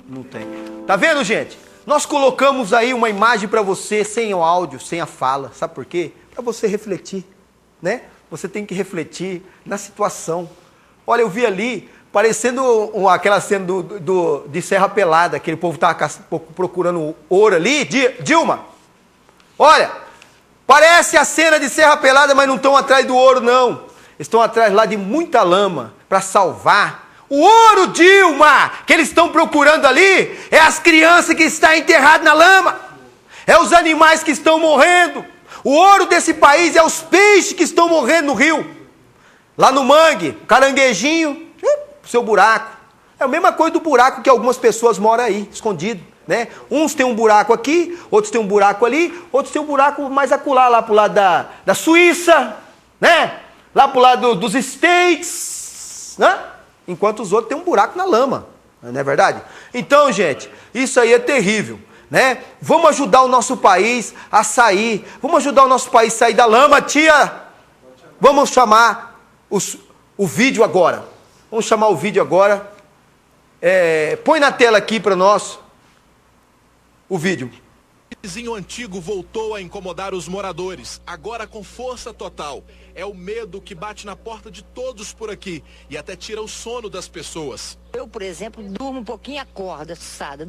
Não tem. Tá vendo, gente? Nós colocamos aí uma imagem para você sem o áudio, sem a fala. Sabe por quê? Para você refletir, né? Você tem que refletir na situação. Olha, eu vi ali, parecendo aquela cena de Serra Pelada, aquele povo estava procurando ouro ali. Dilma, olha, parece a cena de Serra Pelada, mas não estão atrás do ouro, não. Estão atrás lá de muita lama para salvar. O ouro, Dilma, que eles estão procurando ali, é as crianças que estão enterradas na lama, é os animais que estão morrendo. O ouro desse país é os peixes que estão morrendo no rio. Lá no mangue, caranguejinho, seu buraco. É a mesma coisa do buraco que algumas pessoas moram aí, escondido, né? Uns têm um buraco aqui, outros têm um buraco ali, outros têm um buraco mais acolá, lá pro lado da Suíça, né? Lá pro lado dos States, né? Enquanto os outros têm um buraco na lama, não é verdade? Então, gente, isso aí é terrível, né? Vamos ajudar o nosso país a sair, vamos ajudar o nosso país a sair da lama, tia! Vamos chamar o vídeo agora, vamos chamar o vídeo agora, põe na tela aqui para nós o vídeo. O vizinho antigo voltou a incomodar os moradores, agora com força total. É o medo que bate na porta de todos por aqui e até tira o sono das pessoas. Eu, por exemplo, durmo um pouquinho e acordo assustada,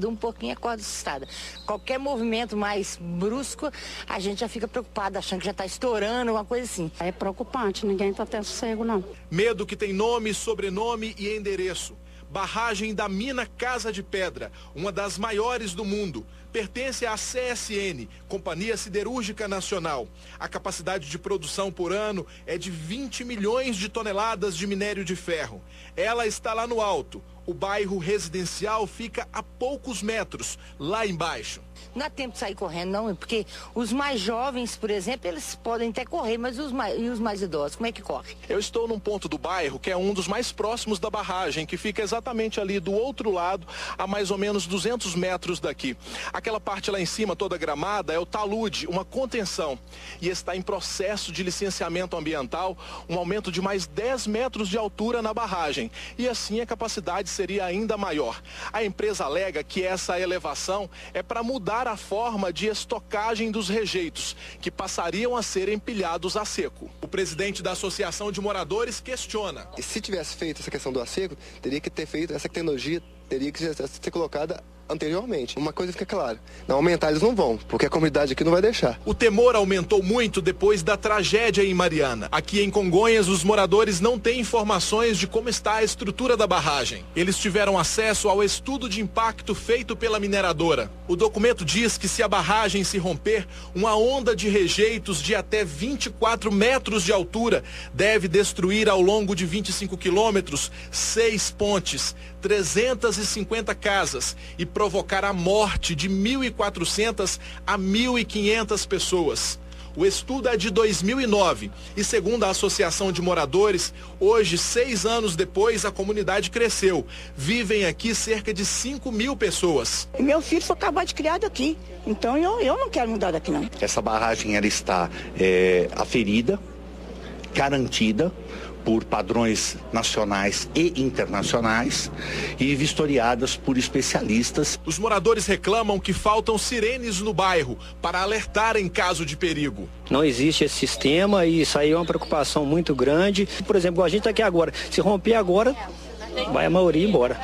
Qualquer movimento mais brusco, a gente já fica preocupado, achando que já está estourando, alguma coisa assim. É preocupante, ninguém está tendo sossego, não. Medo que tem nome, sobrenome e endereço. Barragem da mina Casa de Pedra, uma das maiores do mundo. pertence à CSN, Companhia Siderúrgica Nacional. A capacidade de produção por ano é de 20 milhões de toneladas de minério de ferro. Ela está lá no alto. O bairro residencial fica a poucos metros, lá embaixo. Não há tempo de sair correndo, não, porque os mais jovens, por exemplo, eles podem até correr, mas os mais idosos, como é que corre? Eu estou num ponto do bairro que é um dos mais próximos da barragem, que fica exatamente ali do outro lado, a mais ou menos 200 metros daqui. Aquela parte lá em cima, toda gramada, é o talude, uma contenção. E está em processo de licenciamento ambiental, um aumento de mais 10 metros de altura na barragem. E assim a capacidade seria ainda maior. A empresa alega que essa elevação é para mudar a forma de estocagem dos rejeitos, que passariam a ser empilhados a seco. O presidente da Associação de Moradores questiona. E se tivesse feito essa questão do a seco, teria que ter feito essa tecnologia, teria que ser colocada anteriormente. Uma coisa fica clara, não aumentar eles não vão, porque a comunidade aqui não vai deixar. O temor aumentou muito depois da tragédia em Mariana. Aqui em Congonhas, os moradores não têm informações de como está a estrutura da barragem. Eles tiveram acesso ao estudo de impacto feito pela mineradora. O documento diz que se a barragem se romper, uma onda de rejeitos de até 24 metros de altura deve destruir ao longo de 25 quilômetros 6 pontes, 350 casas e provocar a morte de 1.400 a 1.500 pessoas. O estudo é de 2009 e, segundo a Associação de Moradores, hoje, 6 anos depois, a comunidade cresceu. Vivem aqui cerca de 5.000 pessoas. Meu filho foi acabado de criado aqui, então eu não quero mudar daqui não. Essa barragem ela está aferida, garantida por padrões nacionais e internacionais e vistoriadas por especialistas. Os moradores reclamam que faltam sirenes no bairro para alertar em caso de perigo. Não existe esse sistema e isso aí é uma preocupação muito grande. Por exemplo, a gente está aqui agora, se romper agora, vai a maioria embora.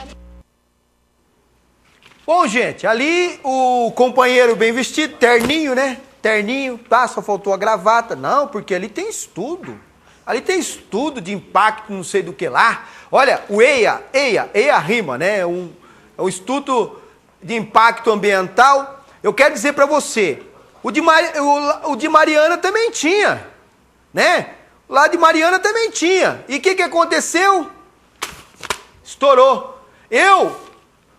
Bom, gente, ali o companheiro bem vestido, terninho, né? Terninho, tá? Só faltou a gravata. Não, porque ali tem estudo. Ali tem estudo de impacto, não sei do que lá. Olha, o EIA rima, né? É um estudo de impacto ambiental. Eu quero dizer para você, o de Mariana também tinha, né? Lá de Mariana também tinha. E o que aconteceu? Estourou. Eu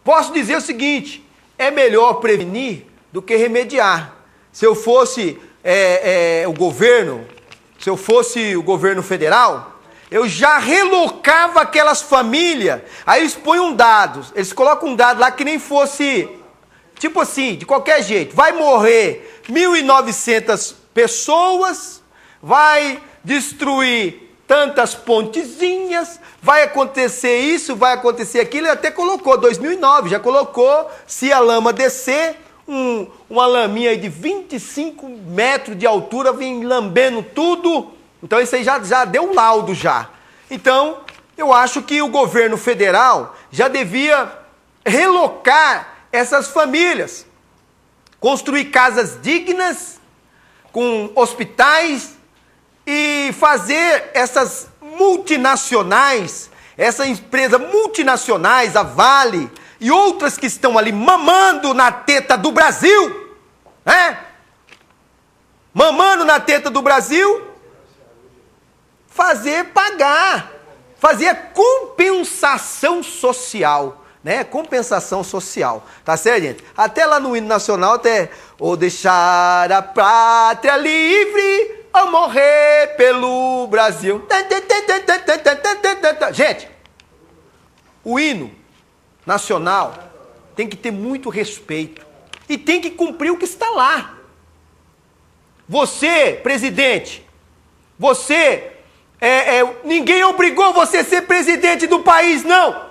posso dizer o seguinte, é melhor prevenir do que remediar. Se eu fosse o governo... Se eu fosse o governo federal, eu já relocava aquelas famílias. Aí eles põem um dado, eles colocam um dado lá que nem fosse, tipo assim, de qualquer jeito. Vai morrer 1.900 pessoas, vai destruir tantas pontezinhas, vai acontecer isso, vai acontecer aquilo. Ele até colocou, 2009, já colocou, se a lama descer... uma laminha aí de 25 metros de altura, vem lambendo tudo. Então isso aí já deu um laudo já. Então, eu acho que o governo federal já devia relocar essas famílias. Construir casas dignas, com hospitais, e fazer essas multinacionais, essas empresas multinacionais, a Vale... e outras que estão ali mamando na teta do Brasil, né? Mamando na teta do Brasil, fazer pagar, fazer a compensação social, né? Compensação social, tá certo, gente? Até lá no hino nacional, até ou deixar a pátria livre ou morrer pelo Brasil. Gente, o hino nacional tem que ter muito respeito e tem que cumprir o que está lá. Você, presidente, você, ninguém obrigou você a ser presidente do país, não.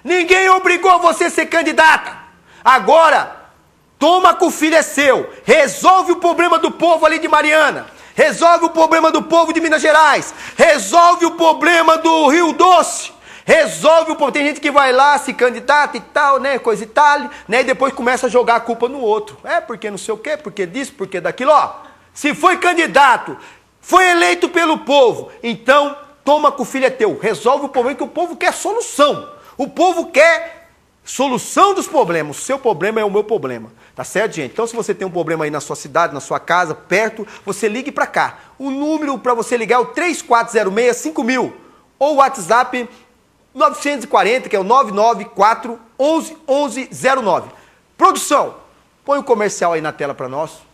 Ninguém obrigou você a ser candidata. Agora, toma que o filho é seu, resolve o problema do povo ali de Mariana, resolve o problema do povo de Minas Gerais, resolve o problema do Rio Doce. Resolve o problema. Tem gente que vai lá, se candidata e tal, né? Coisa e tal, né? E depois começa a jogar a culpa no outro. Porque não sei o quê, porque disso, porque daquilo. Ó, se foi candidato, foi eleito pelo povo, então toma que o filho é teu. Resolve o problema, que o povo quer solução. O povo quer solução dos problemas. O seu problema é o meu problema. Tá certo, gente? Então, se você tem um problema aí na sua cidade, na sua casa, perto, você ligue para cá. O número para você ligar é o 3406-5000 ou o WhatsApp 940, que é o 994-11-1109. Produção, põe o comercial aí na tela para nós.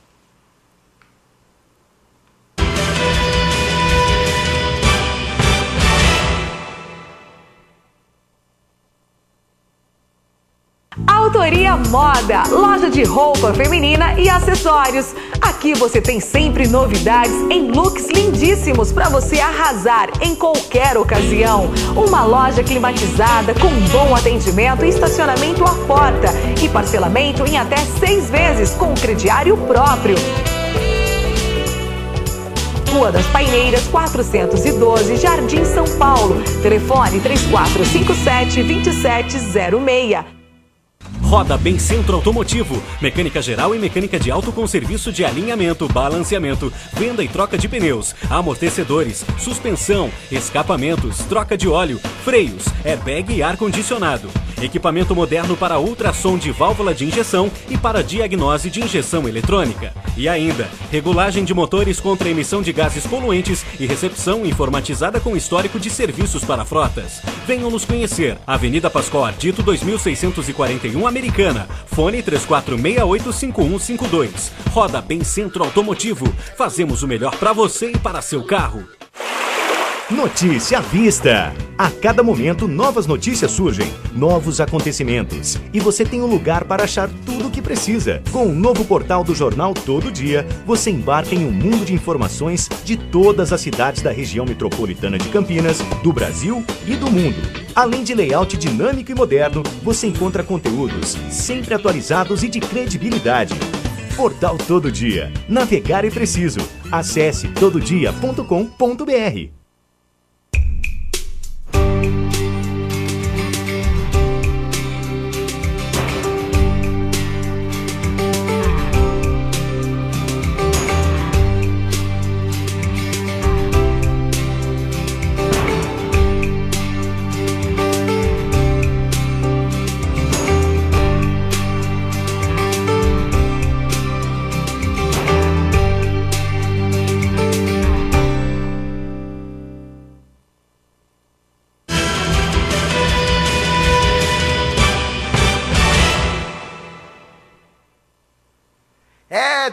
Autoria Moda, loja de roupa feminina e acessórios. Aqui você tem sempre novidades em looks lindíssimos para você arrasar em qualquer ocasião. Uma loja climatizada com bom atendimento e estacionamento à porta e parcelamento em até 6 vezes com crediário próprio. Rua das Paineiras, 412, Jardim São Paulo. Telefone 3457-2706. Roda Bem Centro Automotivo, mecânica geral e mecânica de auto com serviço de alinhamento, balanceamento, venda e troca de pneus, amortecedores, suspensão, escapamentos, troca de óleo, freios, airbag e ar-condicionado. Equipamento moderno para ultrassom de válvula de injeção e para diagnose de injeção eletrônica. E ainda, regulagem de motores contra emissão de gases poluentes e recepção informatizada com histórico de serviços para frotas. Venham nos conhecer. Avenida Pascoal Ardito, 2641, Americana. Fone 3468-5152. Roda Bem Centro Automotivo. Fazemos o melhor para você e para seu carro. Notícia à vista. A cada momento, novas notícias surgem, novos acontecimentos. E você tem um lugar para achar tudo o que precisa. Com o novo portal do Jornal Todo Dia, você embarca em um mundo de informações de todas as cidades da região metropolitana de Campinas, do Brasil e do mundo. Além de layout dinâmico e moderno, você encontra conteúdos sempre atualizados e de credibilidade. Portal Todo Dia. Navegar é preciso. Acesse tododia.com.br.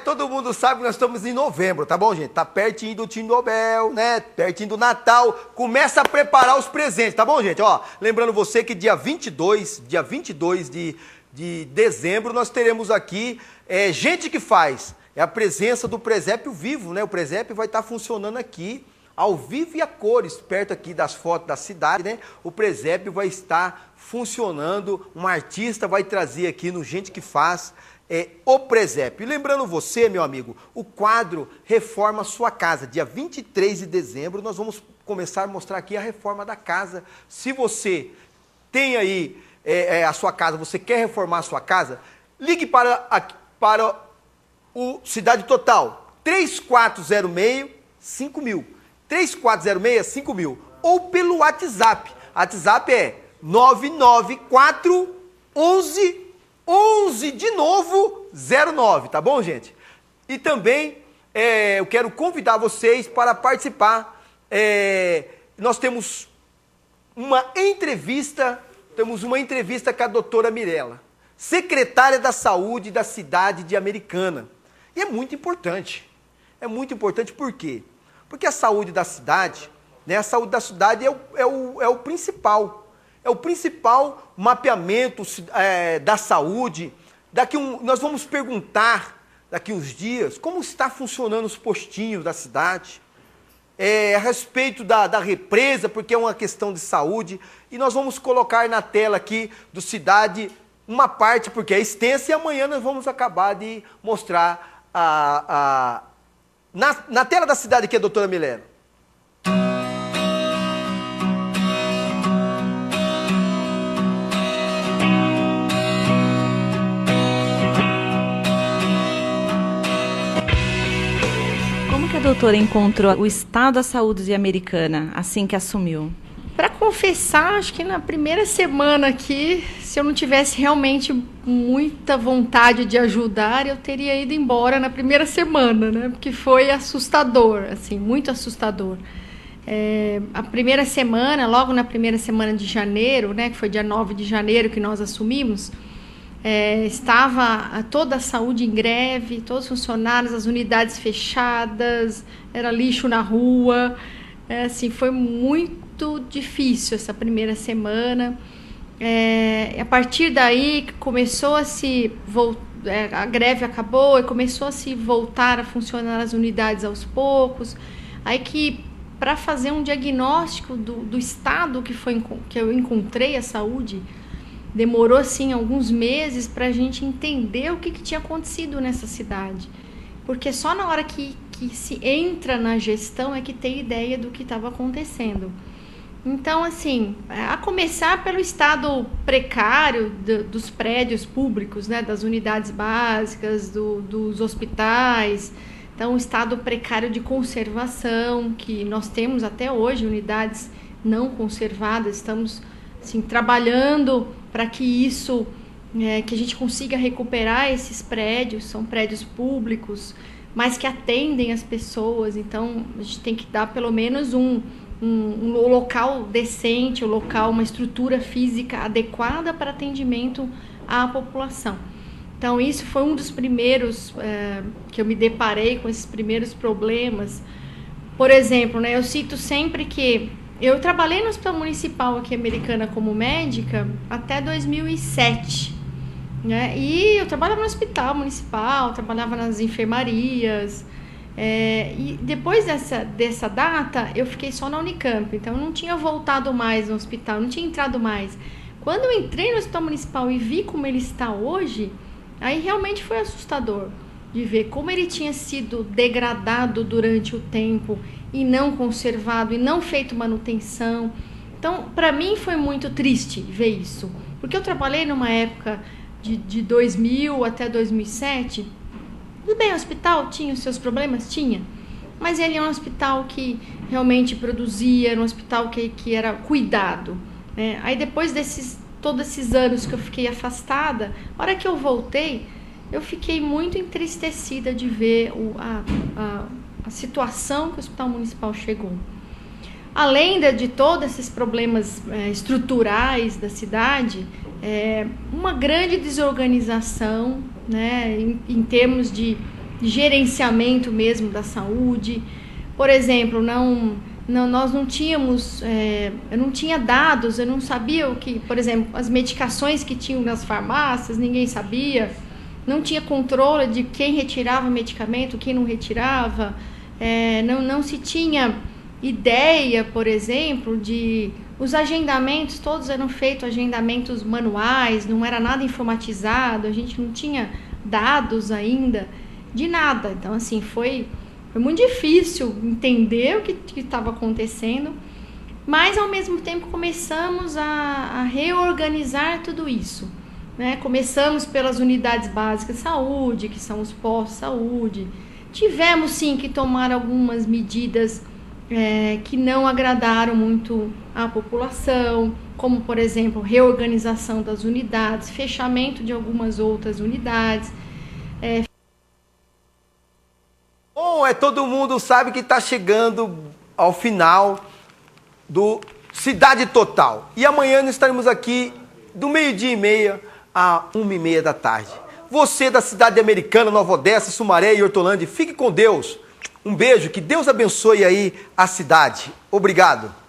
Todo mundo sabe que nós estamos em novembro, tá bom, gente? Tá pertinho do Tindobel, né? Pertinho do Natal. Começa a preparar os presentes, tá bom, gente? Ó, lembrando você que dia 22 de dezembro, nós teremos aqui Gente que Faz. É a presença do presépio vivo, né? O presépio vai estar funcionando aqui, ao vivo e a cores, perto aqui das fotos da cidade, né? O presépio vai estar funcionando, um artista vai trazer aqui no Gente que Faz o presépio. E lembrando você, meu amigo, o quadro Reforma Sua Casa. Dia 23 de dezembro, nós vamos começar a mostrar aqui a reforma da casa. Se você tem aí a sua casa, você quer reformar a sua casa, ligue para o Cidade Total, 3406-5000. 3406-5000. Ou pelo WhatsApp. WhatsApp é 994-11 de novo 09, tá bom, gente? E também eu quero convidar vocês para participar. Nós temos uma entrevista com a doutora Mirella, secretária da Saúde da cidade de Americana. E é muito importante. É muito importante por quê? Porque a saúde da cidade, né, a saúde da cidade é o principal. É o principal mapeamento da saúde. Nós vamos perguntar, daqui uns dias, como está funcionando os postinhos da cidade, a respeito da represa, porque é uma questão de saúde. E nós vamos colocar na tela aqui do Cidade uma parte, porque é extensa, e amanhã nós vamos acabar de mostrar na tela da cidade aqui, a doutora Mirella. A doutora encontrou o estado da saúde de Americana assim que assumiu? Para confessar, acho que na primeira semana aqui, se eu não tivesse realmente muita vontade de ajudar, eu teria ido embora na primeira semana, né? Porque foi assustador, assim, muito assustador. A primeira semana, logo na primeira semana de janeiro, né, que foi dia 9 de janeiro que nós assumimos, estava toda a saúde em greve, todos os funcionários, as unidades fechadas, era lixo na rua, assim, foi muito difícil essa primeira semana. A partir daí começou a se a greve acabou e começou a se voltar a funcionar as unidades aos poucos, aí que para fazer um diagnóstico do estado que eu encontrei a saúde, demorou assim alguns meses para a gente entender o que tinha acontecido nessa cidade, porque só na hora que se entra na gestão é que tem ideia do que estava acontecendo. Então, assim, a começar pelo estado precário dos prédios públicos, né, das unidades básicas, dos hospitais. Então, o estado precário de conservação, que nós temos até hoje, unidades não conservadas, estamos assim, trabalhando para que isso, que a gente consiga recuperar esses prédios, são prédios públicos, mas que atendem as pessoas, então a gente tem que dar pelo menos um local decente, uma estrutura física adequada para atendimento à população. Então, isso foi um dos primeiros que eu me deparei com esses primeiros problemas. Por exemplo, né, eu cito sempre que eu trabalhei no Hospital Municipal aqui em Americana como médica até 2007. Né, e eu trabalhava no Hospital Municipal, trabalhava nas enfermarias. E depois dessa data, eu fiquei só na Unicamp. Então, eu não tinha voltado mais no hospital, não tinha entrado mais. Quando eu entrei no Hospital Municipal e vi como ele está hoje, aí realmente foi assustador de ver como ele tinha sido degradado durante o tempo e não conservado e não feito manutenção. Então, para mim foi muito triste ver isso, porque eu trabalhei numa época de 2000 até 2007. Tudo bem, o hospital tinha os seus problemas? Tinha. Mas ele é um hospital que realmente produzia, era um hospital que era cuidado. Né? Aí depois todos esses anos que eu fiquei afastada, a hora que eu voltei, eu fiquei muito entristecida de ver a situação que o Hospital Municipal chegou. Além de todos esses problemas estruturais da cidade, uma grande desorganização, né, em termos de gerenciamento mesmo da saúde. Por exemplo, nós não tínhamos, eu não tinha dados, eu não sabia o que, por exemplo, as medicações que tinham nas farmácias, ninguém sabia, não tinha controle de quem retirava medicamento, quem não retirava, não se tinha ideia, por exemplo, de os agendamentos, todos eram feitos agendamentos manuais, não era nada informatizado, a gente não tinha dados ainda de nada. Então, assim, foi muito difícil entender o que estava acontecendo, mas ao mesmo tempo começamos a reorganizar tudo isso. Né? Começamos pelas unidades básicas de saúde, que são os postos de saúde. Tivemos sim que tomar algumas medidas que não agradaram muito a população, como, por exemplo, reorganização das unidades, fechamento de algumas outras unidades. Bom, todo mundo sabe que está chegando ao final do Cidade Total. E amanhã nós estaremos aqui do 12h30 a 1h30 da tarde. Você da cidade Americana, Nova Odessa, Sumaré e Hortolândia, fique com Deus. Um beijo, que Deus abençoe aí a cidade. Obrigado.